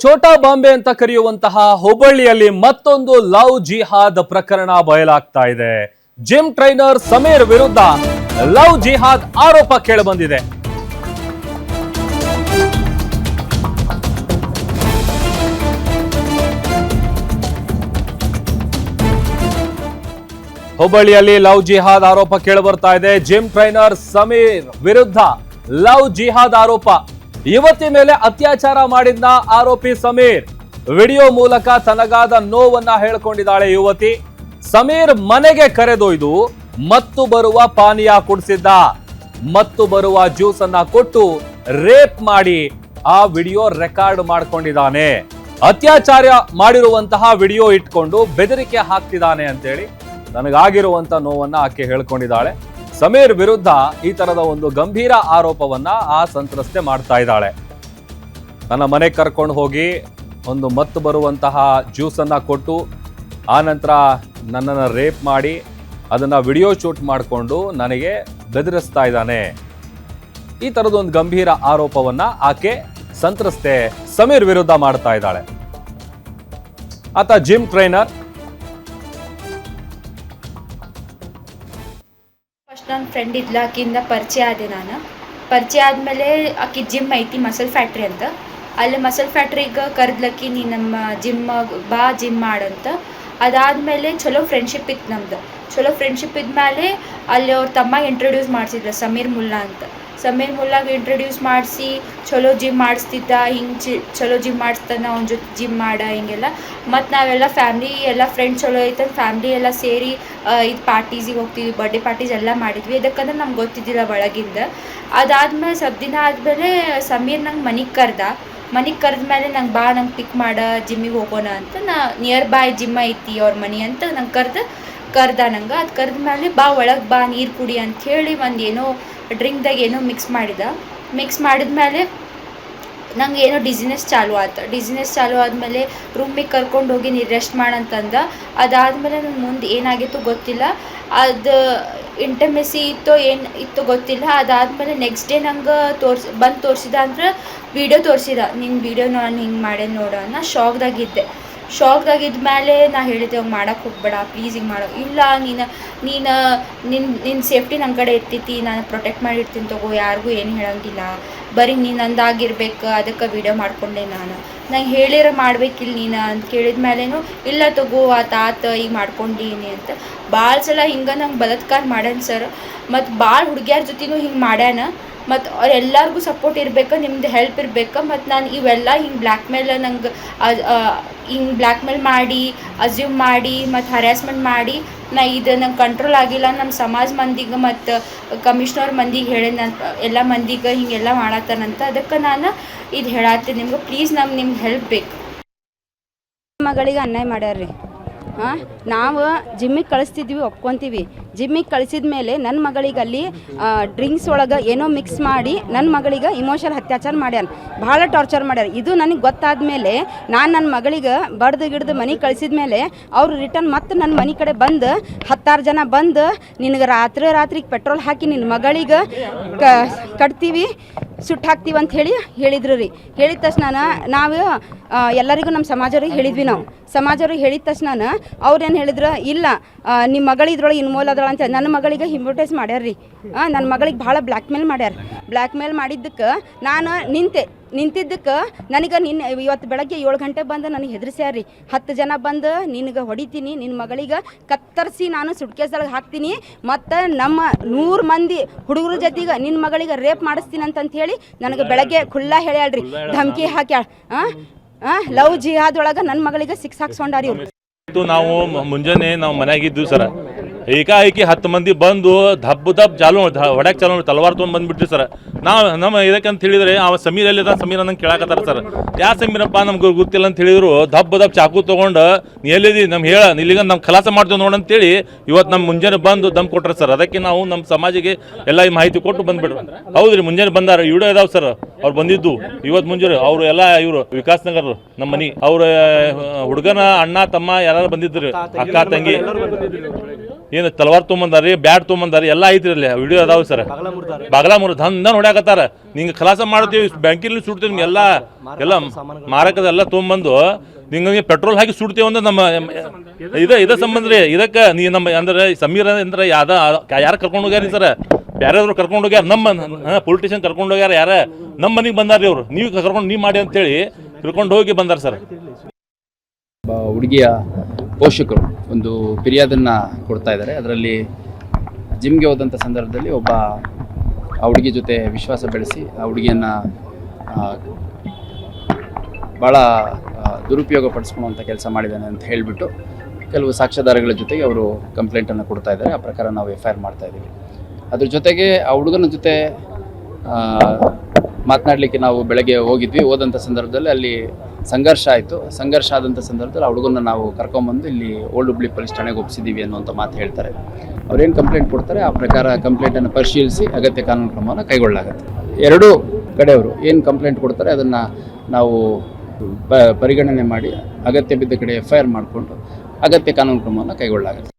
ಛೋಟಾ ಬಾಂಬೆ ಅಂತ ಕರೆಯುವಂತಹ ಹುಬ್ಬಳ್ಳಿಯಲ್ಲಿ ಮತ್ತೊಂದು ಲವ್ ಜಿಹಾದ್ ಪ್ರಕರಣ ಬಯಲಾಗ್ತಾ ಇದೆ. ಜಿಮ್ ಟ್ರೈನರ್ ಸಮೀರ್ ವಿರುದ್ಧ ಲವ್ ಜಿಹಾದ್ ಆರೋಪ ಕೇಳಿಬಂದಿದೆ. ಹುಬ್ಬಳ್ಳಿಯಲ್ಲಿ ಲವ್ ಜಿಹಾದ್ ಆರೋಪ ಕೇಳಿಬರ್ತಾ ಇದೆ. ಜಿಮ್ ಟ್ರೈನರ್ ಸಮೀರ್ ವಿರುದ್ಧ ಲವ್ ಜಿಹಾದ್ ಆರೋಪ. ಯುವತಿ ಮೇಲೆ ಅತ್ಯಾಚಾರ ಮಾಡಿದ್ದ ಆರೋಪಿ ಸಮೀರ್ ವಿಡಿಯೋ ಮೂಲಕ ತನಗಾದ ನೋವನ್ನ ಹೇಳ್ಕೊಂಡಿದ್ದಾಳೆ ಯುವತಿ. ಸಮೀರ್ ಮನೆಗೆ ಕರೆದೊಯ್ದು ಮತ್ತು ಬರುವ ಪಾನೀಯ ಕುಡಿಸಿದ್ದ, ಮತ್ತು ಬರುವ ಜ್ಯೂಸ್ ಅನ್ನ ಕೊಟ್ಟು ರೇಪ್ ಮಾಡಿ ಆ ವಿಡಿಯೋ ರೆಕಾರ್ಡ್ ಮಾಡ್ಕೊಂಡಿದ್ದಾನೆ. ಅತ್ಯಾಚಾರ ಮಾಡಿರುವಂತಹ ವಿಡಿಯೋ ಇಟ್ಕೊಂಡು ಬೆದರಿಕೆ ಹಾಕ್ತಿದ್ದಾನೆ ಅಂತೇಳಿ ನನಗಾಗಿರುವಂತ ನೋವನ್ನ ಆಕೆ ಹೇಳ್ಕೊಂಡಿದ್ದಾಳೆ. ಸಮೀರ್ ವಿರುದ್ಧ ಈ ತರದ ಒಂದು ಗಂಭೀರ ಆರೋಪವನ್ನ ಆ ಸಂತ್ರಸ್ತೆ ಮಾಡ್ತಾ ಇದ್ದಾಳೆ. ನನ್ನ ಮನೆಗೆ ಕರ್ಕೊಂಡು ಹೋಗಿ ಒಂದು ಮತ್ತು ಬರುವಂತಹ ಜ್ಯೂಸ್ ಅನ್ನ ಕೊಟ್ಟು ಆ ನಂತರ ನನ್ನನ್ನು ರೇಪ್ ಮಾಡಿ ಅದನ್ನ ವಿಡಿಯೋ ಶೂಟ್ ಮಾಡಿಕೊಂಡು ನನಗೆ ಬೆದರಿಸ್ತಾ ಇದ್ದಾನೆ. ಈ ತರದೊಂದು ಗಂಭೀರ ಆರೋಪವನ್ನ ಆಕೆ ಸಂತ್ರಸ್ತೆ ಸಮೀರ್ ವಿರುದ್ಧ ಮಾಡ್ತಾ ಇದ್ದಾಳೆ. ಆತ ಜಿಮ್ ಟ್ರೈನರ್. ನನ್ನ ಫ್ರೆಂಡ್ ಇದ್ಲ, ಆಕಿಂದ ಪರಿಚಯ ಆದೆ. ನಾನು ಪರಿಚಯ ಆದಮೇಲೆ ಆಕಿ ಜಿಮ್ ಐತಿ ಮಸಲ್ ಫ್ಯಾಕ್ಟ್ರಿ ಅಂತ, ಅಲ್ಲಿ ಮಸಲ್ ಫ್ಯಾಕ್ಟ್ರಿಗೆ ಕರೆದ್ಲಕ್ಕಿ ನೀ ನಮ್ಮ ಬಾ ಜಿಮ್ ಮಾಡಂತ. ಅದಾದಮೇಲೆ ಚಲೋ ಫ್ರೆಂಡ್ಶಿಪ್ ಇತ್ತು ನಮ್ದು. ಚಲೋ ಫ್ರೆಂಡ್ಶಿಪ್ ಇದ್ಮೇಲೆ ಅಲ್ಲಿ ಅವ್ರ ತಮ್ಮ ಇಂಟ್ರೊಡ್ಯೂಸ್ ಮಾಡಿಸಿದ್ರು ಸಮೀರ್ ಮುಲ್ಲಾ ಅಂತ. ಸಮೀರ್ ಮುಲ್ಲಾಗ ಇಂಟ್ರೊಡ್ಯೂಸ್ ಮಾಡಿಸಿ ಚಲೋ ಜಿಮ್ ಮಾಡಿಸ್ತಿದ್ದ. ಹಿಂಗೆ ಚಲೋ ಜಿಮ್ ಮಾಡಿಸ್ತಾನ, ಅವ್ನ ಜೊತೆ ಜಿಮ್ ಮಾಡ ಹಿಂಗೆಲ್ಲ. ಮತ್ತು ನಾವೆಲ್ಲ ಫ್ಯಾಮ್ಲಿ ಎಲ್ಲ ಫ್ರೆಂಡ್ಸ್ ಚಲೋ ಐತಂತ ಫ್ಯಾಮ್ಲಿ ಎಲ್ಲ ಸೇರಿ ಇದು ಪಾರ್ಟೀಸಿಗೆ ಹೋಗ್ತಿದ್ವಿ, ಬರ್ಡೇ ಪಾರ್ಟೀಸ್ ಎಲ್ಲ ಮಾಡಿದ್ವಿ. ಇದಕ್ಕಂದ್ರೆ ನಮ್ಗೆ ಗೊತ್ತಿದ್ದಿಲ್ಲ ಒಳಗಿಂದ. ಅದಾದಮೇಲೆ ಸ್ವಲ್ಪ ದಿನ ಆದಮೇಲೆ ಸಮೀರ್ ನಂಗೆ ಮನೆಗೆ ಕರೆದ್ಮೇಲೆ ನಂಗೆ ಬಾ, ನಂಗೆ ಪಿಕ್ ಮಾಡ, ಜಿಮ್ಮಿಗೆ ಹೋಗೋಣ ಅಂತ. ನಿಯರ್ ಬೈ ಜಿಮ್ ಐತಿ ಅವ್ರ ಮನೆ ಅಂತ ನಂಗೆ ಕರ್ದ ನಂಗೆ. ಅದು ಕರೆದ್ಮೇಲೆ ಬಾ ಒಳಗೆ ಬಾ ನೀರು ಕುಡಿ ಅಂಥೇಳಿ ಒಂದು ಏನೋ ಡ್ರಿಂಕ್ದಾಗ ಏನೋ ಮಿಕ್ಸ್ ಮಾಡಿದ್ಮೇಲೆ ನಂಗೆ ಏನೋ ಡಿಸಿನೆಸ್ ಚಾಲು ಆದಮೇಲೆ ರೂಮಿಗೆ ಕರ್ಕೊಂಡು ಹೋಗಿ ನೀರು ರೆಸ್ಟ್ ಮಾಡಂತಂದ. ಅದಾದಮೇಲೆ ನಂಗೆ ಮುಂದೆ ಏನಾಗಿತ್ತು ಗೊತ್ತಿಲ್ಲ, ಅದು ಇಂಟಮೆಸಿ ಇತ್ತೋ ಗೊತ್ತಿಲ್ಲ. ಅದಾದಮೇಲೆ ನೆಕ್ಸ್ಟ್ ಡೇ ನಂಗೆ ತೋರಿಸಿದ ಅಂದ್ರೆ ವೀಡಿಯೋ ತೋರಿಸಿದ, ನಿನ್ನ ವೀಡಿಯೋ ನಾನು ಹಿಂಗೆ ಮಾಡೇನು ನೋಡು. ನಾ ಶಾಕ್ದಾಗಿದ್ಮೇಲೆ ನಾ ಹೇಳಿದೆ ಅವ್ನು ಮಾಡೋಕ್ಕೆ ಹೋಗ್ಬೇಡ ಪ್ಲೀಸ್, ಹಿಂಗೆ ಮಾಡೋ ಇಲ್ಲ, ನಿನ್ನ ಸೇಫ್ಟಿ ನನ್ನ ಕಡೆ ಇರ್ತೈತಿ, ನಾನು ಪ್ರೊಟೆಕ್ಟ್ ಮಾಡಿರ್ತೀನಿ ತಗೋ, ಯಾರಿಗೂ ಏನು ಹೇಳೋಂಗಿಲ್ಲ, ಬರೀ ನೀನು ನಂದಾಗಿರ್ಬೇಕು, ಅದಕ್ಕೆ ವೀಡಿಯೋ ಮಾಡ್ಕೊಂಡೆ. ನಂಗೆ ಹೇಳಿರ ಮಾಡ್ಬೇಕಿಲ್ಲ ನೀನು ಅಂತ ಕೇಳಿದ್ಮೇಲೇನು ಇಲ್ಲ ತಗೋ ಆತ ಈಗ ಮಾಡ್ಕೊಂಡೀನಿ ಅಂತ. ಭಾಳ ಸಲ ಹಿಂಗೆ ನಂಗೆ ಬಲಾತ್ಕಾರ ಮಾಡ್ಯಾನ ಸರ್. ಮತ್ತು ಭಾಳ ಹುಡುಗಿಯರ ಜೊತೆನೂ ಹಿಂಗೆ ಮಾಡ್ಯಾನ. ಮತ್ತು ಅವ್ರೆಲ್ಲರಿಗೂ ಸಪೋರ್ಟ್ ಇರ್ಬೇಕು, ನಿಮ್ದು ಹೆಲ್ಪ್ ಇರ್ಬೇಕು. ಮತ್ತು ನಾನು ಇವೆಲ್ಲ ಹಿಂಗೆ ಬ್ಲ್ಯಾಕ್ ಮೇಲ್ ಮಾಡಿ, ಅಸ್ಯೂಮ್ ಮಾಡಿ, ಮತ್ತು ಹರ್ಯಾಸ್ಮೆಂಟ್ ಮಾಡಿ ಇದು ನಂಗೆ ಕಂಟ್ರೋಲ್ ಆಗಿಲ್ಲ. ನಮ್ಮ ಸಮಾಜ ಮಂದಿಗೆ ಮತ್ತು ಕಮಿಷ್ನರ್ ಮಂದಿಗೆ ಹೇಳಿ ನಾನು ಎಲ್ಲ ಮಂದಿಗೆ ಹಿಂಗೆಲ್ಲ ಮಾಡತ್ತಾನಂತ. ಅದಕ್ಕೆ ನಾನು ಇದು ಹೇಳತ್ತೀನಿ ನಿಮ್ಗೆ, ಪ್ಲೀಸ್ ನಿಮ್ಗೆ ಹೆಲ್ಪ್ ಬೇಕು. ಮಗಳಿಗೆ ಅನ್ಯಾಯ ಮಾಡ್ಯಾರ್ರಿ. ನಾವು ಜಿಮ್ಮಿಗೆ ಕಳಿಸ್ತಿದ್ವಿ, ಒಪ್ಕೊತೀವಿ. ಜಿಮ್ಮಿಗೆ ಕಳಿಸಿದ ಮೇಲೆ ನನ್ನ ಮಗಳಿಗೆ ಅಲ್ಲಿ ಡ್ರಿಂಕ್ಸ್ ಒಳಗೆ ಏನೋ ಮಿಕ್ಸ್ ಮಾಡಿ ನನ್ನ ಮಗಳಿಗೆ ಇಮೋಷನಲ್ ಅತ್ಯಾಚಾರ ಮಾಡ್ಯಾನ, ಭಾಳ ಟಾರ್ಚರ್ ಮಾಡ್ಯಾರ. ಇದು ನನಗೆ ಗೊತ್ತಾದ ಮೇಲೆ ನಾನು ನನ್ನ ಮಗಳಿಗೆ ಬಡ್ದು ಮನೆಗೆ ಕಳಿಸಿದ ಮೇಲೆ ಅವರು ರಿಟರ್ನ್ ಮತ್ತೆ ನನ್ನ ಮನೆ ಕಡೆ ಬಂದು 10 ಜನ ಬಂದು ನಿನಗೆ ರಾತ್ರಿಗೆ ಪೆಟ್ರೋಲ್ ಹಾಕಿ ನಿನ್ನ ಮಗಳಿಗೆ ಕಟ್ತೀವಿ, ಸುಟ್ಟು ಹಾಕ್ತೀವಿ ಅಂತ ಹೇಳಿದ್ರು ರೀ. ಹೇಳಿದ ತಕ್ಷಣ ನಾವು ಎಲ್ಲರಿಗೂ ನಮ್ಮ ಸಮಾಜವ್ರಿಗೆ ಹೇಳಿದ್ವಿ. ಸಮಾಜವ್ರಿಗೆ ಹೇಳಿದ ತಕ್ಷಣ ಅವ್ರೇನು ಹೇಳಿದ್ರು, ಇಲ್ಲ ನಿಮ್ಮ ಮಗಳು ಇದ್ರೊಳಗೆ ಇನ್ವಾಲ್ವ್ ಅದ್ರೊಳಗೆ ಅಂತ ನನ್ನ ಮಗಳಿಗೆ ಹಿಮ್ನೋಟೈಸ್ ಮಾಡ್ಯಾರ್ರಿ. ನನ್ನ ಮಗಳಿಗೆ ಭಾಳ ಬ್ಲ್ಯಾಕ್ ಮೇಲ್ ಮಾಡಿದ್ದಕ್ಕೆ ನಾನು ನಿಂತಿದ್ದಕ್ಕೆ ನನಗೆ ಇವತ್ತು ಬೆಳಗ್ಗೆ 7 ಗಂಟೆ ಬಂದು ನನಗೆ ಹೆದರ್ಸ್ಯಾರ್ರಿ. 10 ಜನ ಬಂದು ನಿನಗೆ ಹೊಡಿತೀನಿ, ನಿನ್ನ ಮಗಳಿಗೆ ಕತ್ತರಿಸಿ ನಾನು ಸುಟ್ಕೇಸೊಳಗೆ ಹಾಕ್ತೀನಿ, ಮತ್ತು ನಮ್ಮ 100 ಮಂದಿ ಹುಡುಗರ ಜೊತೆಗೆ ನಿನ್ನ ಮಗಳಿಗೆ ರೇಪ್ ಮಾಡಿಸ್ತೀನಿ ಅಂತ ಹೇಳಿ ನನಗೆ ಬೆಳಗ್ಗೆ ಖುಲ್ಲಾ ಹೇಳ್ಯಾಳ್ರಿ, ಧಮಕಿ ಹಾಕ್ಯಾಳ. ಲವ್ ಜಿಹಾದ್ ಒಳಗೆ ನನ್ನ ಮಗಳಿಗೆ 6 ಹಾಕ್ಸ್ಕೊಂಡಾರಿ ಇವ್ರು. ನಾವು ಮುಂಜಾನೆ ನಾವು ಮನೆಯಾಗಿದ್ದು ಸರ್, ಏಕಾಏಕಿ 10 ಮಂದಿ ಬಂದು ದಬ್ಬ ಹೊಡ್ಯಾಕ್ ಚಾಲು ತಲವಾರ್ ತೊಗೊಂಡು ಬಂದ್ಬಿಟ್ರಿ ಸರ್. ನಮ್ಮ ಇದಕ್ಕಂತ ಹೇಳಿದ್ರೆ ಸಮೀರ್ ಎಲ್ಲಿದ, ಸಮೀರ್ ಅನ್ನಂಗೆ ಕೇಳಾಕತ್ತಾರ ಸರ್. ಯಾ ಸಮೀರಪ್ಪ ನಮ್ಗೆ ಗೊತ್ತಿಲ್ಲ ಅಂತ ಹೇಳಿದ್ರು. ದಬ್ಬ ಚಾಕು ತೊಗೊಂಡು ನೀ ಎಲ್ಲಿದಿ ನಮ್ಗೆ ಹೇಳ, ಇಲ್ಲಿಗ ನಮ್ಮ ಖಲಾಸ ಮಾಡ್ತೇವೆ ನೋಡಂತೇಳಿ ಇವತ್ತು ನಮ್ಮ ಮುಂಜಾನೆ ಬಂದು ದಮ್ ಕೊಟ್ರಿ ಸರ್. ಅದಕ್ಕೆ ನಾವು ನಮ್ಮ ಸಮಾಜಿಗೆ ಎಲ್ಲ ಈ ಮಾಹಿತಿ ಕೊಟ್ಟು ಬಂದ್ಬಿಟ್ರು. ಹೌದ್ರಿ, ಮುಂಜಾನೆ ಬಂದಾರ, ವಿಡಿಯೋ ಇದಾವೆ ಸರ್. ಅವ್ರು ಬಂದಿದ್ದು ಇವತ್ತು ಮುಂಜಾನೆ. ಅವರು ಎಲ್ಲ ಇವರು ವಿಕಾಸ್ ನಗರ್ ನಮ್ಮ ಮನೆ, ಅವ್ರ ಹುಡುಗನ ಅಣ್ಣ ತಮ್ಮ ಯಾರು ಬಂದಿದ್ರು, ಅಕ್ಕ ತಂಗಿ ಏನು ತಲವಾರ್ ತೊಗೊಂಬಂದಾರಿ ಬ್ಯಾಟ್ ತೊಗೊಂಬಂದಾರಿ ಎಲ್ಲ ಐತ್ರಿ ಅಲ್ಲಿ ವಿಡಿಯೋ ಅದಾವ ಸರ್. ಬಾಗಲ ಮೂರು ದಂದ ನೋಡ್ಯಾಕತ್ತಾರ. ನಿಂಗೆ ಖಲಾಸ ಮಾಡ್ತೀವಿ, ಬ್ಯಾಂಕಿನಲ್ಲಿ ಸುಡ್ತೀವಿ, ನಿಮ್ಗೆ ಎಲ್ಲ ಮಾರಕದ ಎಲ್ಲ ತೊಗೊಂಬಂದು ನಿಂಗೆ ಪೆಟ್ರೋಲ್ ಹಾಕಿ ಸುಡ್ತೀವಿ ಅಂದ್ರೆ ನಮ್ಮ ಇದೇ ಸಂಬಂಧ ರೀ. ಇದಕ್ಕೆ ನೀ ನಮ್ಮ ಅಂದ್ರೆ ಸಮೀರ್ ಅಂದ್ರೆ ಯಾರು ಕರ್ಕೊಂಡು ಹೋಗ್ಯಾರ ಸರ್, ಬೇರೆಯವ್ರು ಕರ್ಕೊಂಡು ಹೋಗ್ಯಾರ, ನಮ್ಮ ಪೊಲಿಟಿಷಿಯನ್ ಕರ್ಕೊಂಡು ಹೋಗ್ಯಾರ, ಯಾರ ನಮ್ಮ ಮನೆಗೆ ಬಂದಾರ್ರಿ ಅವ್ರು. ನೀವು ಕರ್ಕೊಂಡು ನೀವು ಮಾಡಿ ಅಂತೇಳಿ ಕರ್ಕೊಂಡು ಹೋಗಿ ಬಂದಾರ ಸರ್. ಹುಡುಗಿಯ ಪೋಷಕರು ಒಂದು ಫಿರ್ಯಾದನ್ನು ಕೊಡ್ತಾ ಇದ್ದಾರೆ. ಅದರಲ್ಲಿ ಜಿಮ್ಗೆ ಹೋದಂಥ ಸಂದರ್ಭದಲ್ಲಿ ಒಬ್ಬ ಆ ಹುಡುಗಿ ಜೊತೆ ವಿಶ್ವಾಸ ಬೆಳೆಸಿ ಆ ಹುಡುಗಿಯನ್ನು ಭಾಳ ದುರುಪಯೋಗ ಪಡಿಸ್ಕೊಳ್ಳುವಂಥ ಕೆಲಸ ಮಾಡಿದ್ದಾನೆ ಅಂತ ಹೇಳಿಬಿಟ್ಟು ಕೆಲವು ಸಾಕ್ಷ್ಯಾಧಾರಗಳ ಜೊತೆಗೆ ಅವರು ಕಂಪ್ಲೇಂಟನ್ನು ಕೊಡ್ತಾ ಇದ್ದಾರೆ. ಆ ಪ್ರಕಾರ ನಾವು FIR ಮಾಡ್ತಾ ಇದ್ದೀವಿ. ಅದ್ರ ಜೊತೆಗೆ ಆ ಹುಡುಗನ ಜೊತೆ ಮಾತನಾಡಲಿಕ್ಕೆ ನಾವು ಬೆಳಗ್ಗೆ ಹೋದಂಥ ಸಂದರ್ಭದಲ್ಲಿ ಅಲ್ಲಿ ಸಂಘರ್ಷ ಆಯಿತು. ಸಂಘರ್ಷ ಆದಂಥ ಸಂದರ್ಭದಲ್ಲಿ ಆ ಹುಡುಗನ ನಾವು ಕರ್ಕೊಂಬಂದು ಇಲ್ಲಿ ಓಲ್ಡ್ ಹುಬ್ಳಿ ಪೊಲೀಸ್ ಠಾಣೆಗೆ ಒಪ್ಪಿಸಿದ್ದೀವಿ ಅನ್ನುವಂಥ ಮಾತು ಹೇಳ್ತಾರೆ. ಅವ್ರೇನು ಕಂಪ್ಲೇಂಟ್ ಕೊಡ್ತಾರೆ ಆ ಪ್ರಕಾರ ಕಂಪ್ಲೇಂಟನ್ನು ಪರಿಶೀಲಿಸಿ ಅಗತ್ಯ ಕಾನೂನು ಕ್ರಮವನ್ನು ಕೈಗೊಳ್ಳಲಾಗುತ್ತೆ. ಎರಡೂ ಕಡೆಯವರು ಏನು ಕಂಪ್ಲೇಂಟ್ ಕೊಡ್ತಾರೆ ಅದನ್ನು ನಾವು ಪರಿಗಣನೆ ಮಾಡಿ ಅಗತ್ಯ ಬಿದ್ದ ಕಡೆ FIR ಮಾಡಿಕೊಂಡು ಅಗತ್ಯ ಕಾನೂನು ಕ್ರಮವನ್ನು ಕೈಗೊಳ್ಳಲಾಗುತ್ತೆ.